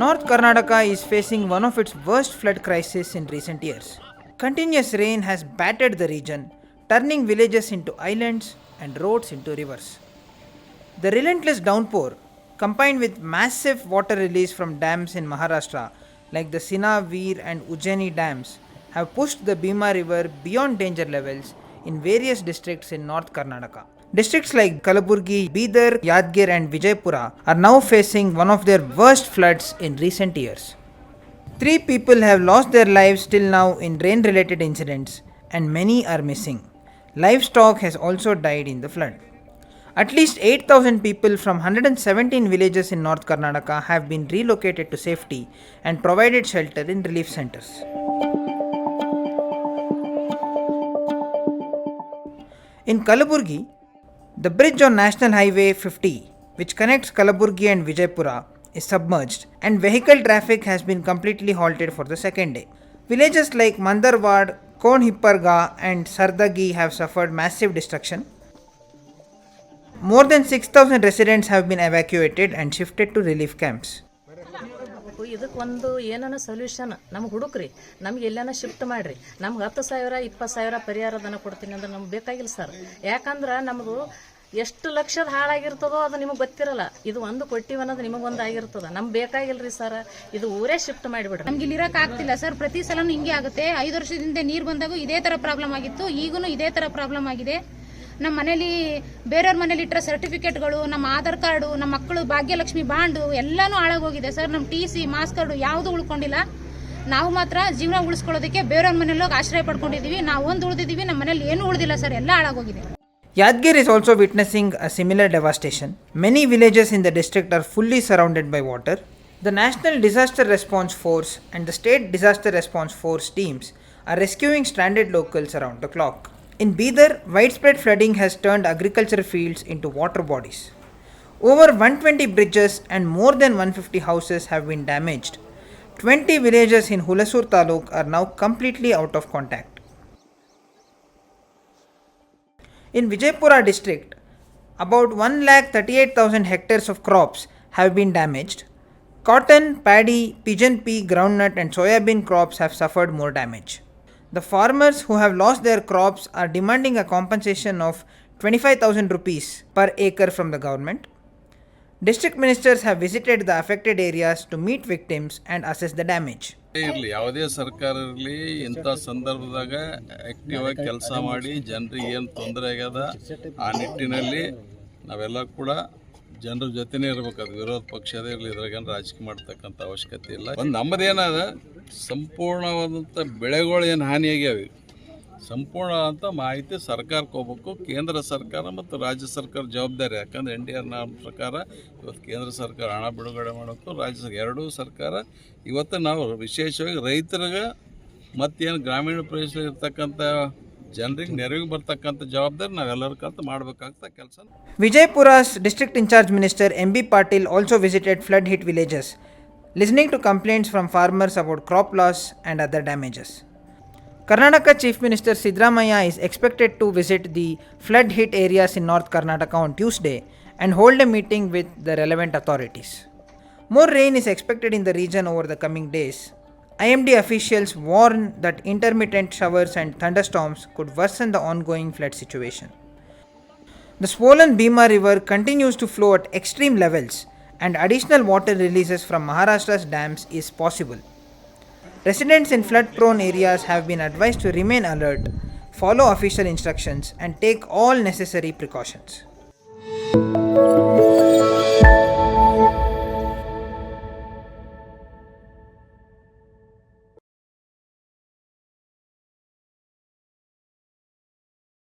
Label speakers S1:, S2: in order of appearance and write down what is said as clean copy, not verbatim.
S1: North Karnataka is facing one of its worst flood crises in recent years. Continuous rain has battered the region, turning villages into islands and roads into rivers. The relentless downpour, combined with massive water release from dams in Maharashtra like the Sina, Veer and Ujjaini dams, have pushed the Bhima river beyond danger levels in various districts in North Karnataka. Districts like Kalaburagi, Bidar, Yadgir and Vijayapura are now facing one of their worst floods in recent years. 3 people have lost their lives till now in rain-related incidents and many are missing. Livestock has also died in the flood. At least 8,000 people from 117 villages in North Karnataka have been relocated to safety and provided shelter in relief centers. In Kalaburagi, the bridge on National Highway 50, which connects Kalaburagi and Vijayapura, is submerged and vehicle traffic has been completely halted for the second day. Villages like Mandarwad, Konhipparga and Sardagi have suffered massive destruction. More than 6,000 residents have been evacuated and shifted to relief camps.
S2: ಇದಕ್ಕೆ ಒಂದು ಏನೋ solution ನಮ್ಗೆ ಹುಡುಕ್ರಿ, ನಮ್ಗೆ ಎಲ್ಲಾನ shift ಮಾಡ್ರಿ, ನಮ್ಗೆ 10,000 20,000 ಪರಿಹಾರಧನ ಕೊಡ್ತೀನಿ ಅಂದ್ರೆ ನಮ್ಗೆ ಬೇಕಾಗಿಲ್ಲ ಸರ್. ಯಾಕಂದ್ರೆ ನಮ್ಮದು ಎಷ್ಟು ಲಕ್ಷದ ಹಾಳಾಗಿರ್ತದೋ ಅದು ನಿಮಗೆ ಗೊತ್ತಿರಲ್ಲ. ಇದು 1 ಕೋಟಿ ಅನ್ನೋದು ನಿಮಗೊಂದು ಆಗಿರ್ತದ. ನಮ್ಗೆ ಬೇಕಾಗಿಲ್ರಿ ಸರ್, ಇದು ಊರೇ ಶಿಫ್ಟ್ ಮಾಡಿಬಿಡ್ರಿ.
S3: ನಮ್ಗೆ ಇಲ್ಲಿ ಇರಕ್ಕೆ ಆಗ್ತಿಲ್ಲ ಸರ್. ಪ್ರತಿ ಸಲನೂ ಹಿಂಗೆ ಆಗುತ್ತೆ. 5 ವರ್ಷದಿಂದ ನೀರು ಬಂದಾಗೂ ಇದೇ ಥರ ಪ್ರಾಬ್ಲಮ್ ಆಗಿತ್ತು, ಈಗೂ ಇದೇ ಥರ ಪ್ರಾಬ್ಲಮ್ ಆಗಿದೆ. ನಮ್ಮ ಮನೇಲಿ ಬೇರೆಯವ್ರ ಮನೇಲಿ ಇಟ್ಟರೆ ಸರ್ಟಿಫಿಕೇಟ್ಗಳು, ನಮ್ಮ ಆಧಾರ್ ಕಾರ್ಡು, ನಮ್ಮ ಮಕ್ಕಳು ಭಾಗ್ಯಲಕ್ಷ್ಮಿ ಬಾಂಡು ಎಲ್ಲನೂ ಹಾಳಾಗೋಗಿದೆ ಸರ್. ನಮ್ಮ TC ಮಾಸ್ ಕಾರ್ಡು ಯಾವುದೂ ಉಳ್ಕೊಂಡಿಲ್ಲ. ನಾವು ಮಾತ್ರ ಜೀವನ ಉಳಿಸ್ಕೊಳ್ಳೋದಕ್ಕೆ ಬೇರೆಯವ್ರ ಮನೇಲಿ ಹೋಗಿ ಆಶ್ರಯ ಪಡ್ಕೊಂಡಿದ್ದೀವಿ. ನಾವು ಒಂದು ಉಳಿದಿದ್ದೀವಿ, ನಮ್ಮ ಮನೇಲಿ ಏನೂ ಉಳಿದಿಲ್ಲ ಸರ್, ಎಲ್ಲ ಹಾಳಾಗೋಗಿದೆ.
S1: Yadgir is also witnessing a similar devastation. Many villages in the district are fully surrounded by water. The National Disaster Response Force and the State Disaster Response Force teams are rescuing stranded locals around the clock. In Bidar, widespread flooding has turned agricultural fields into water bodies. Over 120 bridges and more than 150 houses have been damaged. 20 villages in Hulasur Taluk are now completely out of contact. In Vijayapura district, about 1,38,000 hectares of crops have been damaged. Cotton, paddy, pigeon pea, groundnut and soybean crops have suffered more damage. The farmers who have lost their crops are demanding a compensation of 25,000 rupees per acre from the government. District ministers have visited the affected areas to meet victims and assess the damage.
S4: ಇರಲಿ ಯಾವುದೇ ಸರ್ಕಾರ ಇರಲಿ, ಇಂಥ ಸಂದರ್ಭದಾಗ active ಆಗಿ ಕೆಲಸ ಮಾಡಿ ಜನರಿಗೆ ಏನು ತೊಂದರೆ ಆಗ್ಯದ ಆ ನಿಟ್ಟಿನಲ್ಲಿ ನಾವೆಲ್ಲ ಕೂಡ ಜನರ ಜೊತೆನೇ ಇರಬೇಕಾದ. ವಿರೋಧ ಪಕ್ಷದೇ ಇರಲಿ, ಇದ್ರಾಗೇನು ರಾಜಕೀಯ ಮಾಡ್ತಕ್ಕಂಥ ಅವಶ್ಯಕತೆ ಇಲ್ಲ. ಒಂದು ನಮ್ಮದೇನದ ಸಂಪೂರ್ಣವಾದಂಥ ಬೆಳೆಗಳು ಏನು ಹಾನಿಯಾಗ್ಯಾವೆ, ಸಂಪೂರ್ಣವಾದಂಥ ಮಾಹಿತಿ ಸರ್ಕಾರಕ್ಕೆ ಹೋಗ್ಬೇಕು. ಕೇಂದ್ರ ಸರ್ಕಾರ ಮತ್ತು ರಾಜ್ಯ ಸರ್ಕಾರ ಜವಾಬ್ದಾರಿ. ಯಾಕಂದರೆ NDR ಪ್ರಕಾರ ಇವತ್ತು ಕೇಂದ್ರ ಸರ್ಕಾರ ಹಣ ಬಿಡುಗಡೆ ಮಾಡಬೇಕು, ರಾಜ್ಯ ಸರ್ಕಾರ ಎರಡೂ ಸರ್ಕಾರ. ಇವತ್ತು ನಾವು ವಿಶೇಷವಾಗಿ ರೈತರಿಗೆ ಮತ್ತೇನು ಗ್ರಾಮೀಣ ಪ್ರದೇಶದಲ್ಲಿ ಇರ್ತಕ್ಕಂಥ ಜನರಿಗೆ ನೆರವಿಗೆ ಬರ್ತಕ್ಕಂಥ ಜವಾಬ್ದಾರಿ ನಾವೆಲ್ಲರ ಕಲ್ತು ಮಾಡಬೇಕಾಗ್ತ ಕೆಲಸ.
S1: Vijayapura's district in charge minister MB Patil also visited flood hit villages, listening to complaints from farmers about crop loss and other damages. Karnataka Chief Minister Siddaramaiah is expected to visit the flood hit areas in North Karnataka on Tuesday and hold a meeting with the relevant authorities. More rain is expected in the region over the coming days. IMD officials warn that intermittent showers and thunderstorms could worsen the ongoing flood situation. The swollen Bhima river continues to flow at extreme levels and additional water releases from Maharashtra's dams is possible. Residents in flood-prone areas have been advised to remain alert, follow official instructions and take all necessary precautions.